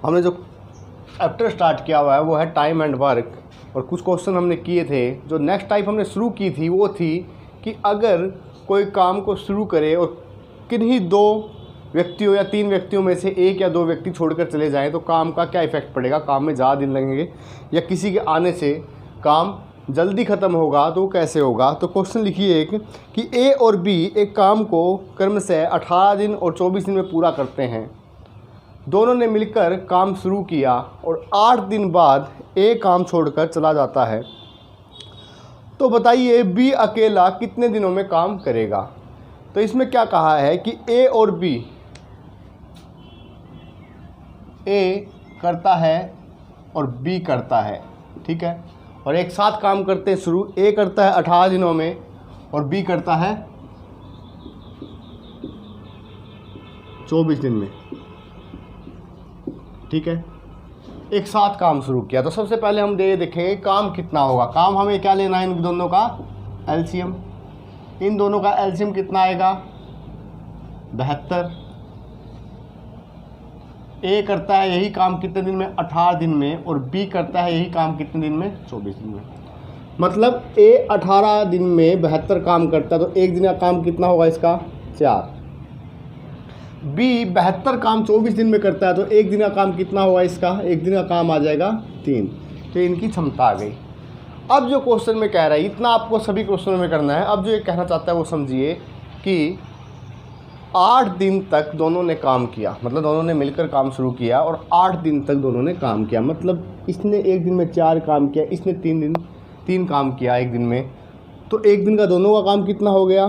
हमने जो chapter start किया हुआ है वो है टाइम एंड वर्क, और कुछ क्वेश्चन हमने किए थे। जो नेक्स्ट टाइप हमने शुरू की थी वो थी कि अगर कोई काम को शुरू करे और किन्हीं 2 व्यक्तियों या 3 व्यक्तियों में से 1 या 2 व्यक्ति छोड़कर चले जाएं तो काम का क्या इफ़ेक्ट पड़ेगा, काम में ज़्यादा दिन लगेंगे या किसी के आने से काम जल्दी ख़त्म होगा तो कैसे होगा। तो क्वेश्चन लिखिए एक कि ए और बी एक काम को क्रमशः 18 दिन और 24 दिन में पूरा करते हैं। दोनों ने मिलकर काम शुरू किया और 8 दिन बाद ए काम छोड़कर चला जाता है, तो बताइए बी अकेला कितने दिनों में काम करेगा। तो इसमें क्या कहा है कि ए और बी, ए करता है और बी करता है, ठीक है, और एक साथ काम करते हैं शुरू। ए करता है 18 दिनों में और बी करता है 24 दिन में, ठीक है। एक साथ काम शुरू किया तो सबसे पहले हम देखेंगे काम कितना होगा। काम हमें क्या लेना है, इन दोनों का एलसीएम। इन दोनों का एलसीएम कितना आएगा, 72। ए करता है यही काम कितने दिन में, 18 दिन में, और बी करता है यही काम कितने दिन में, 24 दिन में। मतलब ए 18 दिन में 72 काम करता है तो एक दिन का काम कितना होगा इसका, 4। बी 72 काम 24 दिन में करता है तो एक दिन का काम कितना होगा इसका, एक दिन का काम आ जाएगा 3। तो इनकी क्षमता आ गई। अब जो क्वेश्चन में कह रहा है इतना आपको सभी क्वेश्चनों में करना है। अब जो ये कहना चाहता है वो समझिए कि 8 दिन तक दोनों ने काम किया, मतलब दोनों ने मिलकर काम शुरू किया और 8 दिन तक दोनों ने काम किया। मतलब इसने एक दिन में 4 काम किया, इसने 3 काम किया एक दिन में, तो एक दिन का दोनों का काम कितना हो गया,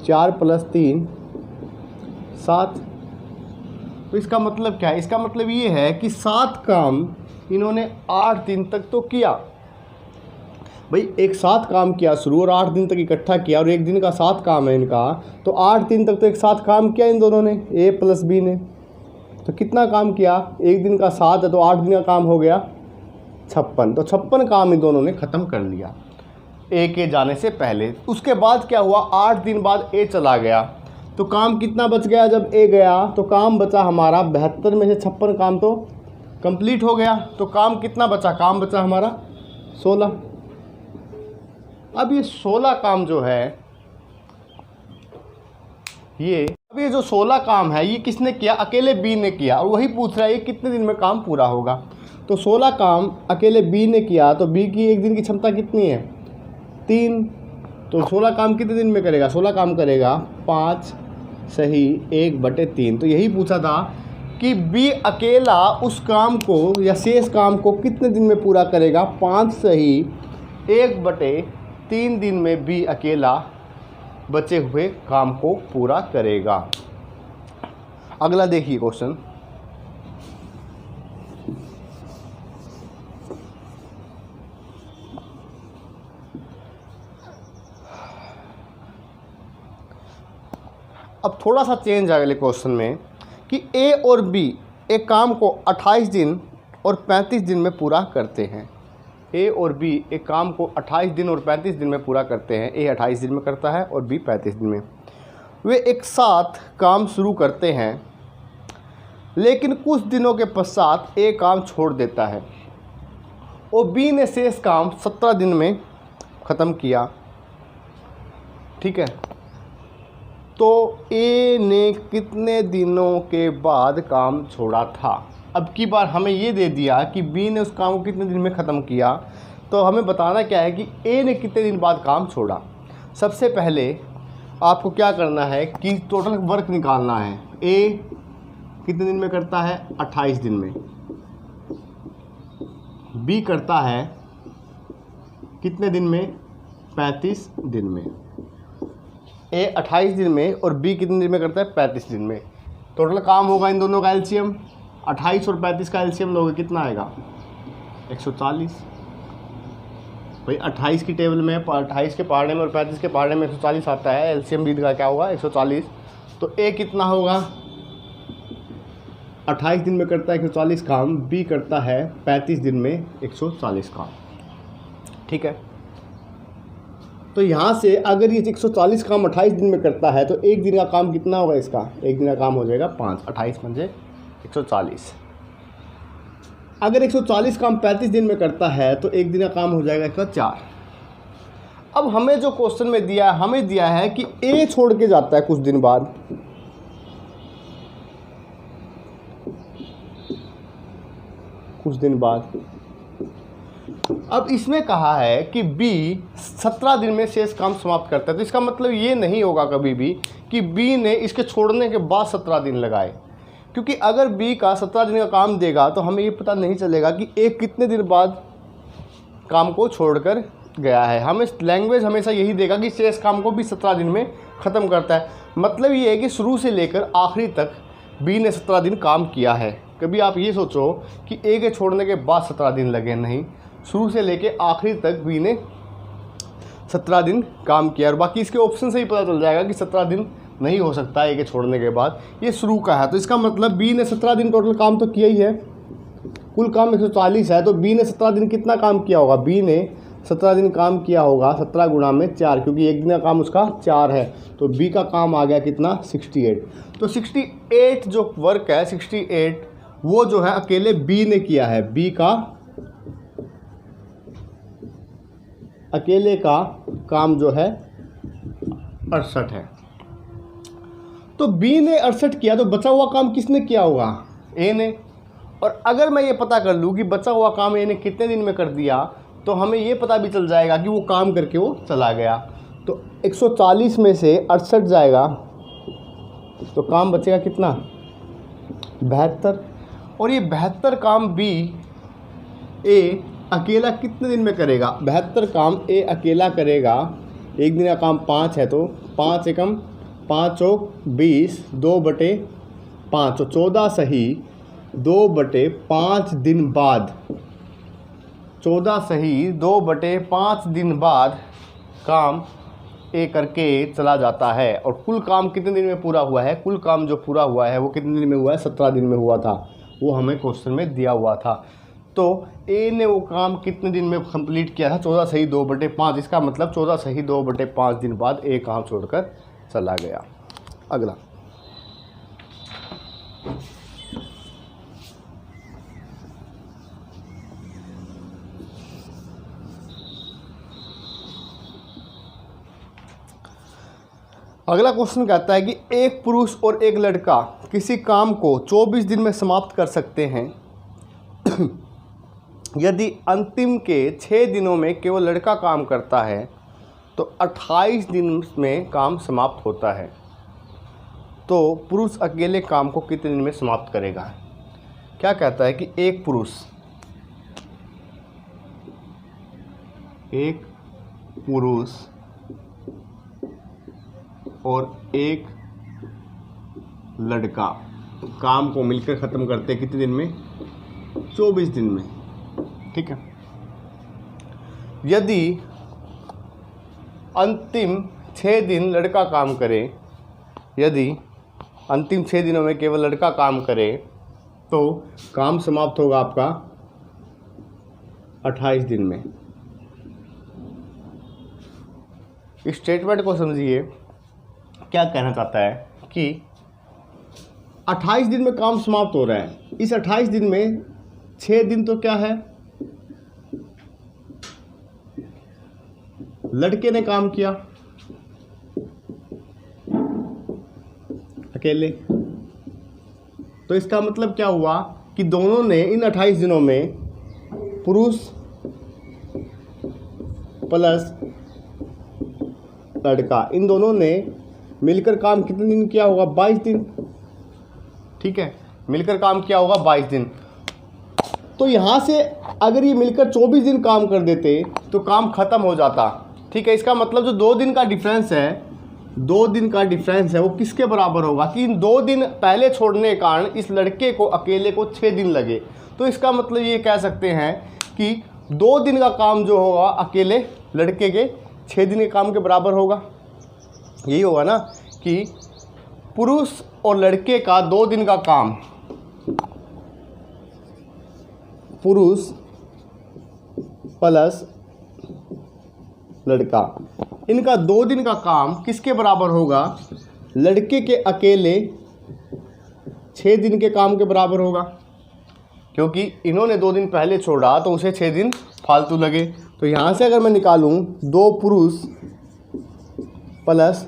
4 + 3 7। तो इसका मतलब क्या है, इसका मतलब ये है कि 7 काम इन्होंने 8 दिन तक तो किया। भाई एक साथ काम किया शुरू और 8 दिन तक इकट्ठा किया और एक दिन का 7 काम है इनका, तो 8 दिन तक तो एक साथ काम किया इन दोनों ने, ए प्लस बी ने। तो कितना काम किया, एक दिन का 7 है तो 8 दिन का काम हो गया 56। तो 56 काम इन दोनों ने ख़त्म कर लिया ए के जाने से पहले। उसके बाद क्या हुआ, 8 दिन बाद ए चला गया तो काम कितना बच गया, जब ए गया तो काम बचा हमारा 72 में से 56 काम तो कंप्लीट हो गया। तो काम कितना बचा, काम बचा हमारा 16। अब ये 16 काम जो है ये जो 16 काम है ये किसने किया, अकेले बी ने किया, और वही पूछ रहा है ये कितने दिन में काम पूरा होगा। तो 16 काम अकेले बी ने किया तो बी की एक दिन की क्षमता कितनी है, 3। तो 16 काम कितने दिन में करेगा, 16 काम करेगा 5 सही 1/3। तो यही पूछा था कि बी अकेला उस काम को या शेष काम को कितने दिन में पूरा करेगा, 5 सही 1/3 दिन में बी अकेला बचे हुए काम को पूरा करेगा। अगला देखिए क्वेश्चन, अब थोड़ा सा चेंज है अगले क्वेश्चन में कि ए और बी एक काम को 28 दिन और 35 दिन में पूरा करते हैं। ए और बी एक काम को 28 दिन और 35 दिन में पूरा करते हैं। ए 28 दिन में करता है और बी 35 दिन में। वे एक साथ काम शुरू करते हैं लेकिन कुछ दिनों के पश्चात ए काम छोड़ देता है और बी ने शेष काम 17 दिन में ख़त्म किया, ठीक है। तो ए ने कितने दिनों के बाद काम छोड़ा था। अब की बार हमें ये दे दिया कि बी ने उस काम को कितने दिन में ख़त्म किया, तो हमें बताना क्या है कि ए ने कितने दिन बाद काम छोड़ा। सबसे पहले आपको क्या करना है कि टोटल वर्क निकालना है। ए कितने दिन में करता है, 28 दिन में। बी करता है कितने दिन में, 35 दिन में। ए 28 दिन में और बी कितने दिन में करता है, 35 दिन में। टोटल काम होगा इन दोनों का एलसीएम, 28 और 35 का एलसीएम लोगे कितना आएगा, 140। भाई 28 की टेबल में 28 के पहाड़े में और 35 के पहाड़े में 140 आता है, एलसीएम बी का क्या होगा 140। तो ए कितना होगा, 28 दिन में करता है 140 काम, बी करता है 35 दिन में 140 काम, ठीक है। तो यहाँ से अगर ये 140 काम 28 दिन में करता है तो एक दिन का काम कितना होगा इसका, एक दिन का काम हो जाएगा 5, 28 पंजे 140। अगर 140 काम 35 दिन में करता है तो एक दिन का काम हो जाएगा इसका 4। अब हमें जो क्वेश्चन में दिया है, हमें दिया है कि ए छोड़ के जाता है कुछ दिन बाद, कुछ दिन बाद। अब इसमें कहा है कि बी 17 दिन में शेष काम समाप्त करता है, तो इसका मतलब ये नहीं होगा कभी भी कि बी ने इसके छोड़ने के बाद 17 दिन लगाए, क्योंकि अगर बी का 17 दिन का काम देगा तो हमें ये पता नहीं चलेगा कि एक कितने दिन बाद काम को छोड़कर गया है। हमें लैंग्वेज हमेशा यही देगा कि शेष काम को भी 17 दिन में ख़त्म करता है। मतलब ये है कि शुरू से लेकर आखिरी तक बी ने 17 दिन काम किया है। कभी आप ये सोचो कि ए के छोड़ने के बाद 17 दिन लगे, नहीं, शुरू से लेके आखिरी तक बी ने 17 दिन काम किया। और बाकी इसके ऑप्शन से ही पता चल जाएगा कि 17 दिन नहीं हो सकता ए के छोड़ने के बाद, ये शुरू का है। तो इसका मतलब बी ने 17 दिन टोटल काम तो किया ही है, कुल काम 140 है, तो बी ने 17 दिन कितना काम किया होगा? बी ने 17 दिन काम किया होगा 17 गुणा में 4, क्योंकि एक दिन का काम उसका 4 है, तो बी का काम आ गया कितना? 68। तो 68 जो वर्क है 68 वो जो है अकेले बी ने किया है। बी का अकेले का काम जो है 68 है। तो बी ने 68 किया, तो बचा हुआ काम किसने किया होगा? ए ने। और अगर मैं ये पता कर लूँ कि बचा हुआ काम ए ने कितने दिन में कर दिया, तो हमें ये पता भी चल जाएगा कि वो काम करके वो चला गया। तो 140 में से 68 जाएगा तो काम बचेगा कितना? 72। और ये 72 काम बी ए अकेला कितने दिन में करेगा? 72 काम ए अकेला करेगा, एक दिन का काम 5 है, तो 5 एकम 5 चौक 20, 2/5, तो 14 सही 2/5 दिन बाद, 14 सही 2/5 दिन बाद काम ए करके चला जाता है। और कुल काम कितने दिन में पूरा हुआ है? कुल काम जो पूरा हुआ है वो कितने दिन में हुआ है? 17 दिन में हुआ था, वो हमें क्वेश्चन में दिया हुआ था। तो ए ने वो काम कितने दिन में कंप्लीट किया था? 14 सही 2/5। इसका मतलब 14 सही 2/5 दिन बाद ए काम छोड़कर चला गया। अगला, अगला क्वेश्चन कहता है कि एक पुरुष और एक लड़का किसी काम को 24 दिन में समाप्त कर सकते हैं यदि अंतिम के 6 दिनों में केवल लड़का काम करता है तो 28 दिन में काम समाप्त होता है। तो पुरुष अकेले काम को कितने दिन में समाप्त करेगा? क्या कहता है कि एक पुरुष और एक लड़का काम को मिलकर ख़त्म करते हैं कितने दिन में? 24 दिन में। ठीक है। यदि अंतिम 6 दिन लड़का काम करे, यदि अंतिम 6 दिनों में केवल लड़का काम करे तो काम समाप्त होगा आपका 28 दिन में। इस स्टेटमेंट को समझिए, क्या कहना चाहता है कि 28 दिन में काम समाप्त हो रहा है। इस 28 दिन में 6 दिन तो क्या है? लड़के ने काम किया अकेले, तो इसका मतलब क्या हुआ कि दोनों ने इन 28 दिनों में, पुरुष प्लस लड़का, इन दोनों ने मिलकर काम कितने दिन किया होगा? 22 दिन। ठीक है, मिलकर काम किया होगा 22 दिन। तो यहाँ से अगर ये मिलकर 24 दिन काम कर देते तो काम ख़त्म हो जाता। ठीक है, इसका मतलब जो 2 दिन का डिफरेंस है, 2 दिन का डिफरेंस है, वो किसके बराबर होगा कि इन 2 दिन पहले छोड़ने के कारण इस लड़के को अकेले को 6 दिन लगे। तो इसका मतलब ये कह सकते हैं कि 2 दिन का काम जो होगा अकेले लड़के के 6 दिन के काम के बराबर होगा। यही होगा ना कि पुरुष और लड़के का 2 दिन का काम, पुरुष प्लस लड़का, इनका 2 दिन का काम किसके बराबर होगा? लड़के के अकेले 6 दिन के काम के बराबर होगा, क्योंकि इन्होंने 2 दिन पहले छोड़ा तो उसे 6 दिन फालतू लगे। तो यहाँ से अगर मैं निकालूँ 2 पुरुष प्लस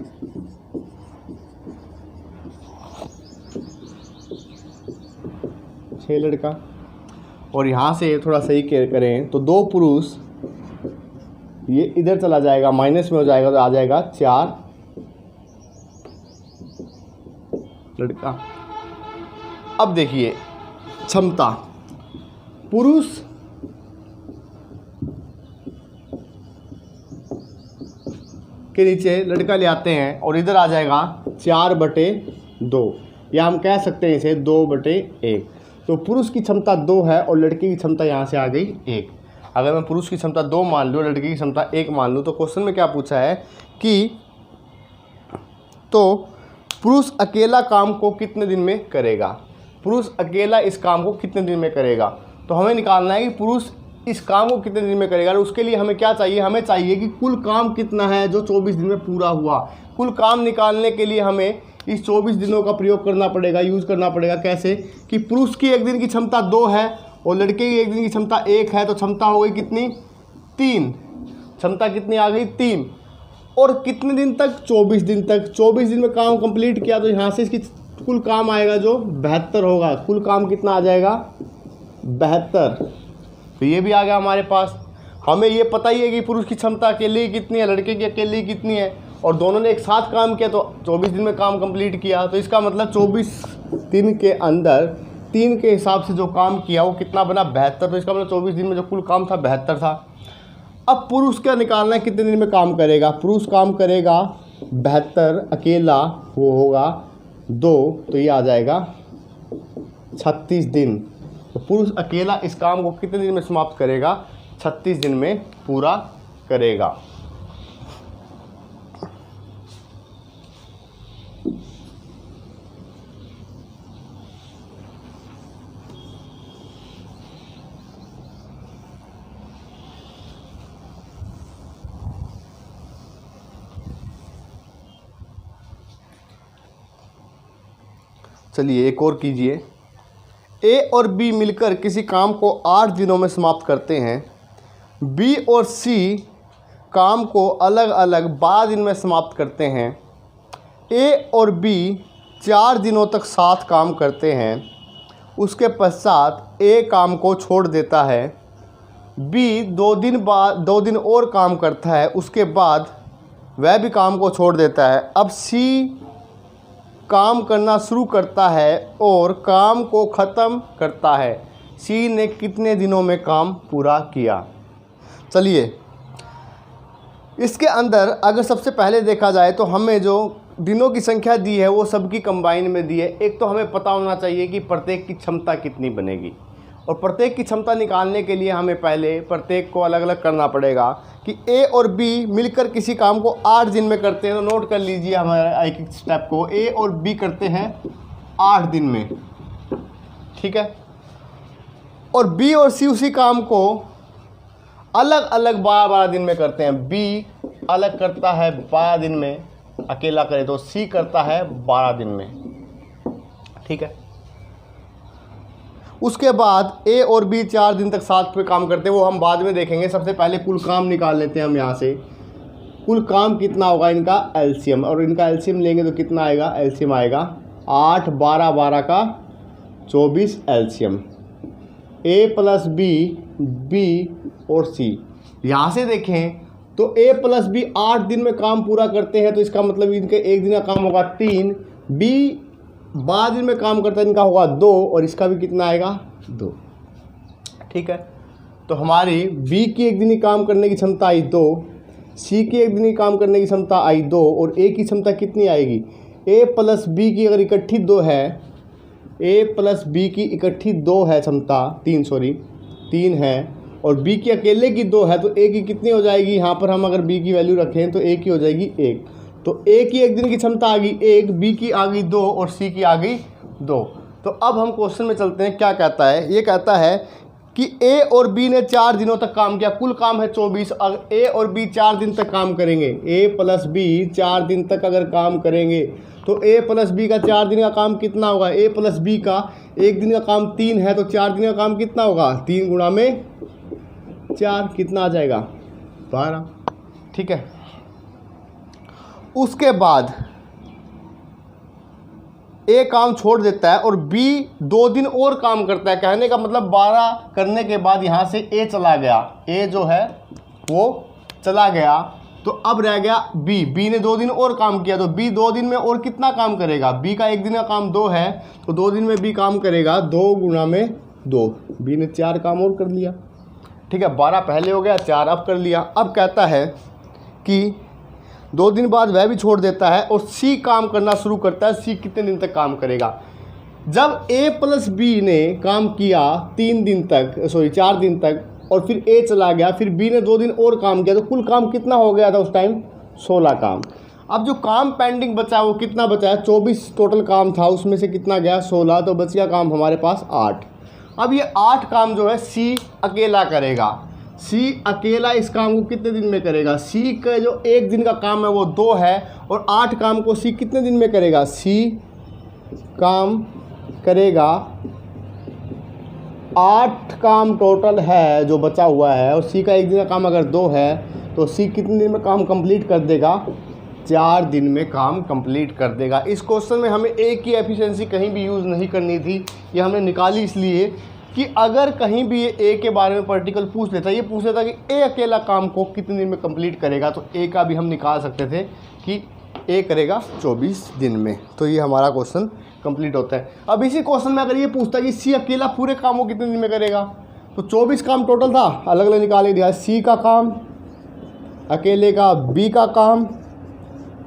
6 लड़का, और यहाँ से थोड़ा सही केयर करें तो 2 पुरुष, ये इधर चला जाएगा माइनस में हो जाएगा तो आ जाएगा 4 लड़का। अब देखिए क्षमता, पुरुष के नीचे लड़का ले आते हैं और इधर आ जाएगा 4/2, या हम कह सकते हैं इसे 2/1। तो पुरुष की क्षमता 2 है और लड़के की क्षमता यहाँ से आ गई 1। अगर मैं पुरुष की क्षमता 2 मान लूँ, लड़के की क्षमता 1 मान लूँ, तो क्वेश्चन में क्या पूछा है कि तो पुरुष अकेला काम को कितने दिन में करेगा, पुरुष अकेला इस काम को कितने दिन में करेगा। तो हमें निकालना है कि पुरुष इस काम को कितने दिन में करेगा, और उसके लिए हमें क्या चाहिए, हमें चाहिए कि कुल काम कितना है जो 24 दिन में पूरा हुआ। कुल काम निकालने के लिए हमें इस 24 दिनों का प्रयोग करना पड़ेगा, यूज़ करना पड़ेगा। कैसे कि पुरुष की एक दिन की क्षमता 2 है और लड़के की एक दिन की क्षमता 1 है, तो क्षमता हो गई कितनी, 3। क्षमता कितनी आ गई, 3। और कितने दिन तक, 24 दिन तक। 24 दिन में काम कंप्लीट किया तो यहाँ से इसकी कुल काम आएगा जो 72 होगा। कुल काम कितना आ जाएगा, 72। तो ये भी आ गया हमारे पास। हमें ये पता ही है कि पुरुष की क्षमता अकेले ही कितनी है, लड़के की अकेले ही कितनी है, और दोनों ने एक साथ काम किया तो 24 दिन में काम कंप्लीट किया। तो इसका मतलब 24 दिन के अंदर 3 के हिसाब से जो काम किया वो कितना बना, 72। तो इसका मतलब 24 दिन में जो कुल काम था 72 था। अब पुरुष का निकालना है कितने दिन में काम करेगा। पुरुष काम करेगा 72, अकेला वो होगा 2, तो ये आ जाएगा 36 दिन। तो पुरुष अकेला इस काम को कितने दिन में समाप्त करेगा, 36 दिन में पूरा करेगा। चलिए एक और कीजिए। ए और बी मिलकर किसी काम को 8 दिनों में समाप्त करते हैं। बी और सी काम को अलग अलग 12 दिन में समाप्त करते हैं। ए और बी 4 दिनों तक साथ काम करते हैं। उसके पश्चात ए काम को छोड़ देता है। बी 2 दिन और काम करता है, उसके बाद वह भी काम को छोड़ देता है। अब सी काम करना शुरू करता है और काम को ख़त्म करता है। सी ने कितने दिनों में काम पूरा किया। चलिए इसके अंदर अगर सबसे पहले देखा जाए तो हमें जो दिनों की संख्या दी है वो सबकी कंबाइन में दी है। एक तो हमें पता होना चाहिए कि प्रत्येक की क्षमता कितनी बनेगी, और प्रत्येक की क्षमता निकालने के लिए हमें पहले प्रत्येक को अलग अलग करना पड़ेगा कि ए और बी मिलकर किसी काम को 8 दिन में करते हैं। तो नोट कर लीजिए हमारे एक एक स्टेप को। ए और बी करते हैं 8 दिन में, ठीक है, और बी और सी उसी काम को अलग अलग 12 दिन में करते हैं। बी अलग करता है 12 दिन में, अकेला करे तो सी करता है 12 दिन में, ठीक है। उसके बाद ए और बी 4 दिन तक साथ पे काम करते हैं, वो हम बाद में देखेंगे। सबसे पहले कुल काम निकाल लेते हैं हम यहाँ से। कुल काम कितना होगा इनका एलसीएम, और इनका एलसीएम लेंगे तो कितना आएगा, एलसीएम आएगा 8, 12, 12 का 24 एलसीएम। ए प्लस बी, बी और सी। यहाँ से देखें तो ए प्लस बी 8 दिन में काम पूरा करते हैं, तो इसका मतलब इनके एक दिन का काम होगा 3। बी 12 दिन में काम करता है, इनका होगा 2, और इसका भी कितना आएगा 2, ठीक है। तो हमारी बी की एक दिन की काम करने की क्षमता आई 2, सी की एक दिन की काम करने की क्षमता आई 2, और ए की क्षमता कितनी आएगी, ए प्लस बी की अगर इकट्ठी 2 है, ए प्लस बी की इकट्ठी 2 है क्षमता, 3 है, और बी की अकेले की 2 है, तो ए की कितनी हो जाएगी। यहाँ पर हम अगर बी की वैल्यू रखें तो ए की हो जाएगी 1। तो ए की एक दिन की क्षमता आ गई 1, बी की आ गई 2 और सी की आ गई 2। तो अब हम क्वेश्चन में चलते हैं, क्या कहता है। ये कहता है कि ए और बी ने 4 दिनों तक काम किया, कुल काम है 24। अगर ए और बी 4 दिन तक काम करेंगे, ए प्लस बी 4 दिन तक अगर काम करेंगे तो ए प्लस बी का 4 दिन का काम कितना होगा? ए प्लस बी का 1 दिन का काम 3 है तो 4 दिन का काम कितना होगा? 3 गुणा में 4 कितना आ जाएगा? 12। ठीक है। उसके बाद ए काम छोड़ देता है और बी 2 दिन और काम करता है। कहने का मतलब 12 करने के बाद यहाँ से ए चला गया, ए जो है वो चला गया, तो अब रह गया बी। बी ने 2 दिन और काम किया तो बी 2 दिन में और कितना काम करेगा? बी का 1 दिन का काम 2 है तो 2 दिन में बी काम करेगा 2 गुणा में 2। बी ने 4 काम और कर लिया। ठीक है, 12 पहले हो गया, 4 अब कर लिया। अब कहता है कि 2 दिन बाद वह भी छोड़ देता है और सी काम करना शुरू करता है। सी कितने दिन तक काम करेगा? जब ए प्लस बी ने काम किया 3 दिन तक, 4 दिन तक, और फिर ए चला गया, फिर बी ने 2 दिन और काम किया तो कुल काम कितना हो गया था उस टाइम? 16 काम। अब जो काम पेंडिंग बचा वो कितना बचा है? 24 टोटल काम था, उसमें से कितना गया? 16, तो बच गया काम हमारे पास 8। अब ये 8 काम जो है सी अकेला करेगा। सी अकेला इस काम को कितने दिन में करेगा? सी का जो 1 दिन का काम है वो 2 है और 8 काम को सी कितने दिन में करेगा? सी काम करेगा 8 काम टोटल है जो बचा हुआ है, और सी का 1 दिन का काम अगर 2 है तो सी कितने दिन में काम कंप्लीट कर देगा? 4 दिन में काम कंप्लीट कर देगा। इस क्वेश्चन में हमें ए की एफिशिएंसी कहीं भी यूज़ नहीं करनी थी, ये हमने निकाली इसलिए कि अगर कहीं भी ये ए के बारे में पर्टिकुलर पूछ लेता, ये पूछ लेता कि ए अकेला काम को कितने दिन में कंप्लीट करेगा, तो ए का भी हम निकाल सकते थे कि ए करेगा 24 दिन में। तो ये हमारा क्वेश्चन कंप्लीट होता है। अब इसी क्वेश्चन में अगर ये पूछता कि सी अकेला पूरे काम को कितने दिन में करेगा, तो 24 काम टोटल था, अलग अलग निकाल दिया। सी का काम अकेले का, बी का काम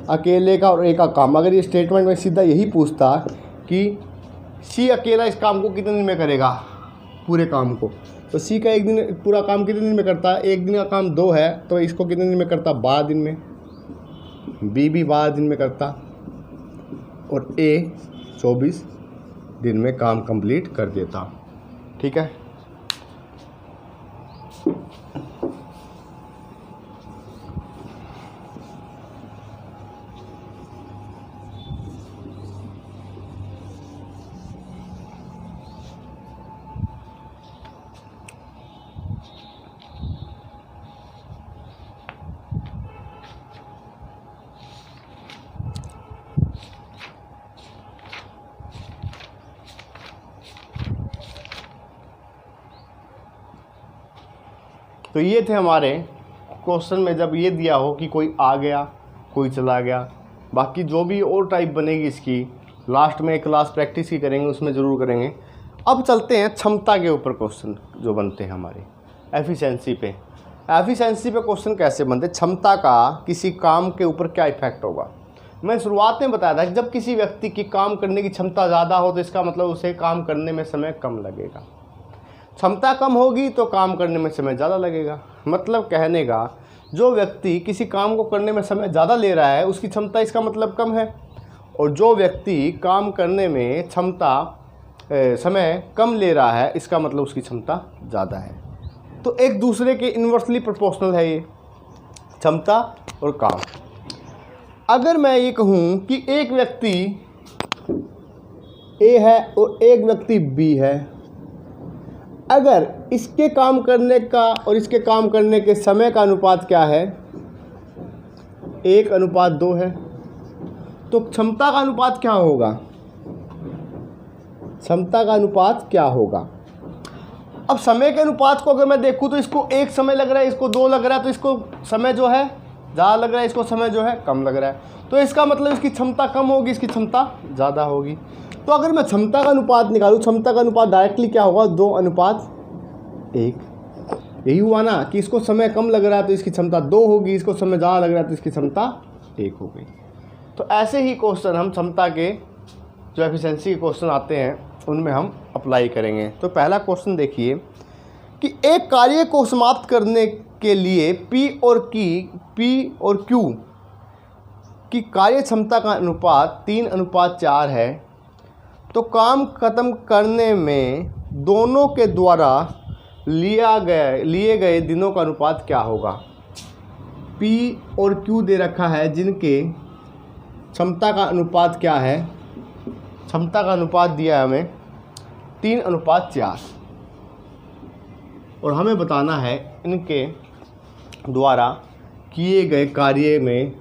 अकेले का और ए का काम। अगर ये स्टेटमेंट में सीधा यही पूछता कि सी अकेला इस काम को कितने दिन में करेगा, पूरे काम को, तो सी का 1 दिन पूरा काम कितने दिन में करता है? 1 दिन का काम 2 है तो इसको कितने दिन में करता? 12 दिन में। बी भी 12 दिन में करता और ए 24 दिन में काम कंप्लीट कर देता। ठीक है। तो ये थे हमारे क्वेश्चन में, जब ये दिया हो कि कोई आ गया कोई चला गया। बाकी जो भी और टाइप बनेगी इसकी लास्ट में क्लास प्रैक्टिस की करेंगे, उसमें ज़रूर करेंगे। अब चलते हैं क्षमता के ऊपर क्वेश्चन जो बनते हैं हमारे एफिशिएंसी पे। एफिशिएंसी पे क्वेश्चन कैसे बनते हैं? क्षमता का किसी काम के ऊपर क्या इफेक्ट होगा? मैं शुरुआत में बताया था कि जब किसी व्यक्ति की काम करने की क्षमता ज़्यादा हो तो इसका मतलब उसे काम करने में समय कम लगेगा। क्षमता कम होगी तो काम करने में समय ज़्यादा लगेगा। मतलब कहने का जो व्यक्ति किसी काम को करने में समय ज़्यादा ले रहा है उसकी क्षमता इसका मतलब कम है, और जो व्यक्ति काम करने में समय कम ले रहा है इसका मतलब उसकी क्षमता ज़्यादा है। तो एक दूसरे के इन्वर्सली प्रोपोर्शनल है ये क्षमता और काम। अगर मैं ये कहूँ कि एक व्यक्ति ए है और एक व्यक्ति बी है, अगर इसके काम करने का और इसके काम करने के समय का अनुपात क्या है? 1:2 है, तो क्षमता का अनुपात क्या होगा? क्षमता का अनुपात क्या होगा? अब समय के अनुपात को अगर मैं देखूँ तो इसको 1 समय लग रहा है, इसको 2 लग रहा है, तो इसको समय जो है ज़्यादा लग रहा है, इसको समय जो है कम लग रहा है, तो इसका मतलब इसकी क्षमता कम होगी, इसकी क्षमता ज़्यादा होगी। तो अगर मैं क्षमता का अनुपात निकालूँ, क्षमता का अनुपात डायरेक्टली क्या होगा? 2:1। यही हुआ ना कि इसको समय कम लग रहा है तो इसकी क्षमता 2 होगी, इसको समय ज़्यादा लग रहा है तो इसकी क्षमता 1 हो गई। तो ऐसे ही क्वेश्चन हम क्षमता के जो एफिशिएंसी के क्वेश्चन आते हैं उनमें हम अप्लाई करेंगे। तो पहला क्वेश्चन देखिए कि एक कार्य को समाप्त करने के लिए P और Q की कार्य क्षमता का अनुपात 3:4 है, तो काम खत्म करने में दोनों के द्वारा लिए गए दिनों का अनुपात क्या होगा। P और Q दे रखा है, जिनके क्षमता का अनुपात क्या है। क्षमता का अनुपात दिया है हमें 3:4 और हमें बताना है इनके द्वारा किए गए कार्य में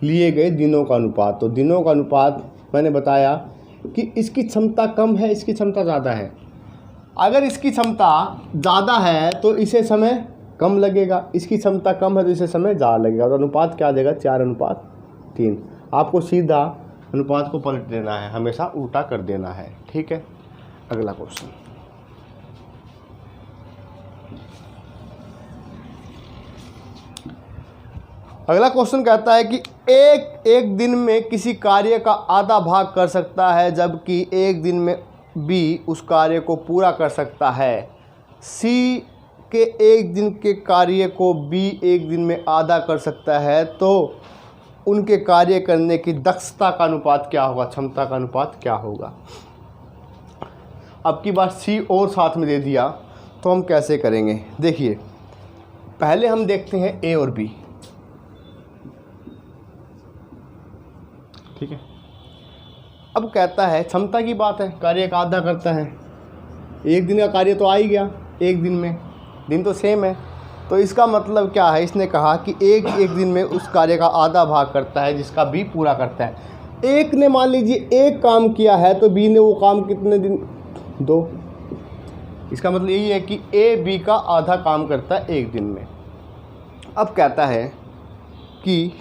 लिए गए दिनों का अनुपात। तो दिनों का अनुपात मैंने बताया कि इसकी क्षमता कम है, इसकी क्षमता ज़्यादा है। अगर इसकी क्षमता ज़्यादा है तो इसे समय कम लगेगा, इसकी क्षमता कम है तो इसे समय ज़्यादा लगेगा। तो अनुपात क्या देगा, 4:3। आपको सीधा अनुपात को पलट देना है, हमेशा उल्टा कर देना है। ठीक है, अगला क्वेश्चन। अगला क्वेश्चन कहता है कि एक दिन में किसी कार्य का आधा भाग कर सकता है, जबकि एक दिन में बी उस कार्य को पूरा कर सकता है। सी के एक दिन के कार्य को बी एक दिन में आधा कर सकता है, तो उनके कार्य करने की दक्षता का अनुपात क्या होगा, क्षमता का अनुपात क्या होगा। अब की बार सी और साथ में दे दिया तो हम कैसे करेंगे, देखिए पहले हम देखते हैं ए और बी। ठीक है, अब कहता है क्षमता की बात है, कार्य का आधा करता है। एक दिन का कार्य तो आ ही गया, एक दिन में, दिन तो सेम है। तो इसका मतलब क्या है, इसने कहा कि एक दिन में उस कार्य का आधा भाग करता है जिसका बी पूरा करता है। एक ने मान लीजिए एक काम किया है तो बी ने वो काम कितने दिन, 2। इसका मतलब यही है कि ए बी का आधा काम करता है एक दिन में। अब कहता है कि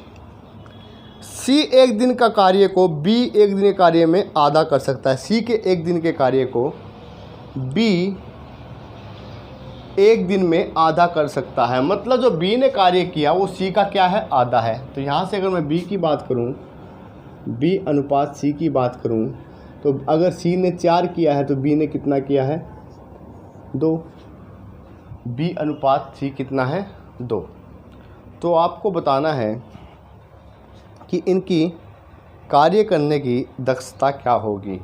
सी एक दिन का कार्य को बी एक दिन के कार्य में आधा कर सकता है। सी के एक दिन के कार्य को बी एक दिन में आधा कर सकता है, मतलब जो बी ने कार्य किया वो सी का क्या है, आधा है। तो यहाँ से अगर मैं बी की बात करूँ, बी अनुपात सी की बात करूँ, तो अगर सी ने 4 किया है तो बी ने कितना किया है, 2। बी अनुपात सी कितना है, 2। तो आपको बताना है कि इनकी कार्य करने की दक्षता क्या होगी,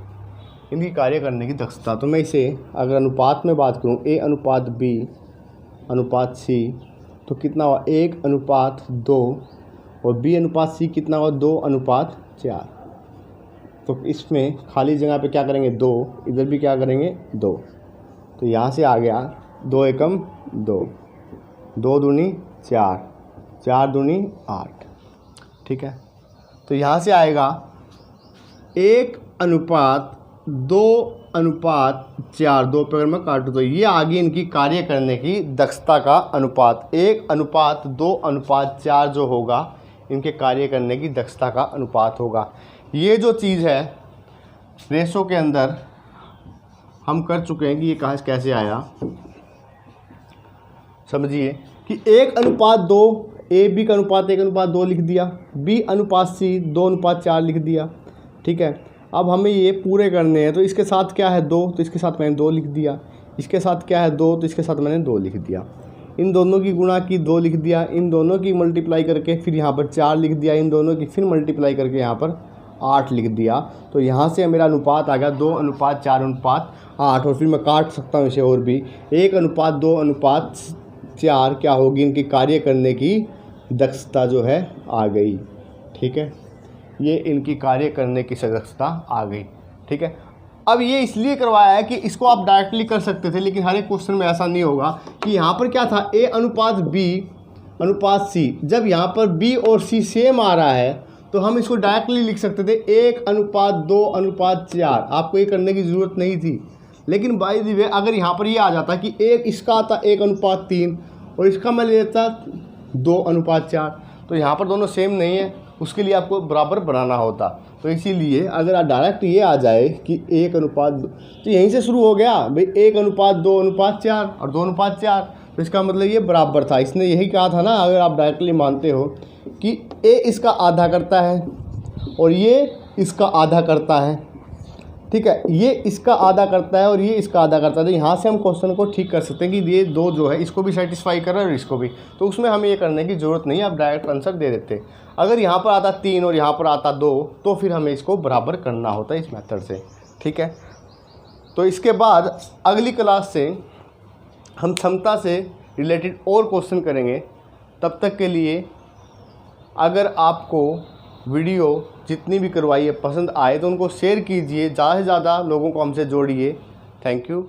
इनकी कार्य करने की दक्षता। तो मैं इसे अगर अनुपात में बात करूं, ए अनुपात बी अनुपात सी, तो कितना हुआ, 1:2, और बी अनुपात सी कितना हुआ, 2:4। तो इसमें खाली जगह पे क्या करेंगे, 2, इधर भी क्या करेंगे, 2। तो यहाँ से आ गया 2 एकम 2, 2 दूनी 4, 4 दूनी 8। ठीक है, तो यहाँ से आएगा 1:2:4। 2 पे अगर मैं काटूँ तो ये आ गई इनकी कार्य करने की दक्षता का अनुपात। 1:2:4 जो होगा इनके कार्य करने की दक्षता का अनुपात होगा। ये जो चीज़ है रेशो के अंदर हम कर चुके हैं कि ये कहाँ कैसे आया, समझिए कि 1:2, ए बी का अनुपात 1:2 लिख दिया, बी अनुपात सी 2:4 लिख दिया। ठीक है, अब हमें ये पूरे करने हैं, तो इसके साथ क्या है, 2, तो इसके साथ मैंने 2 लिख दिया। इसके साथ क्या है, 2, तो इसके साथ मैंने 2 लिख दिया। इन दोनों की गुणा की 2 लिख दिया, इन दोनों की मल्टीप्लाई करके फिर यहाँ पर 4 लिख दिया, इन दोनों की फिर मल्टीप्लाई करके यहाँ पर 8 लिख दिया। तो यहाँ से मेरा अनुपात आ गया 2:4:8, और फिर मैं काट सकता हूँ इसे और भी, 1:2:4 क्या होगी, इनकी कार्य करने की दक्षता जो है आ गई। ठीक है, ये इनकी कार्य करने की दक्षता आ गई। ठीक है, अब ये इसलिए करवाया है कि इसको आप डायरेक्टली कर सकते थे, लेकिन हर एक क्वेश्चन में ऐसा नहीं होगा। कि यहाँ पर क्या था, ए अनुपात बी अनुपात सी, जब यहाँ पर बी और सी सेम आ रहा है तो हम इसको डायरेक्टली लिख सकते थे 1:2:4। आपको ये करने की ज़रूरत नहीं थी। लेकिन बाय द वे अगर यहाँ पर ये आ जाता कि एक इसका आता 1:3 और इसका मैं ले लेता 2:4, तो यहाँ पर दोनों सेम नहीं है, उसके लिए आपको बराबर बनाना होता। तो इसीलिए अगर आप डायरेक्ट ये आ जाए कि 1:2, तो यहीं से शुरू हो गया भाई, 1:2:4 और 2:4, तो इसका मतलब ये बराबर था। इसने यही कहा था ना, अगर आप डायरेक्टली मानते हो कि ए इसका आधा करता है और ये इसका आधा करता है। ठीक है, ये इसका आधा करता है और ये इसका आधा करता है, तो यहाँ से हम क्वेश्चन को ठीक कर सकते हैं कि ये 2 जो है इसको भी सेटिस्फाई कर रहा है और इसको भी, तो उसमें हमें ये करने की ज़रूरत नहीं है, आप डायरेक्ट आंसर दे देते। अगर यहाँ पर आता 3 और यहाँ पर आता 2, तो फिर हमें इसको बराबर करना होता है इस मेथड से। ठीक है, तो इसके बाद अगली क्लास से हम क्षमता से रिलेटेड और क्वेश्चन करेंगे। तब तक के लिए अगर आपको वीडियो जितनी भी करवाई है पसंद आए तो उनको शेयर कीजिए, ज़्यादा से ज़्यादा लोगों को हमसे जोड़िए। Thank you.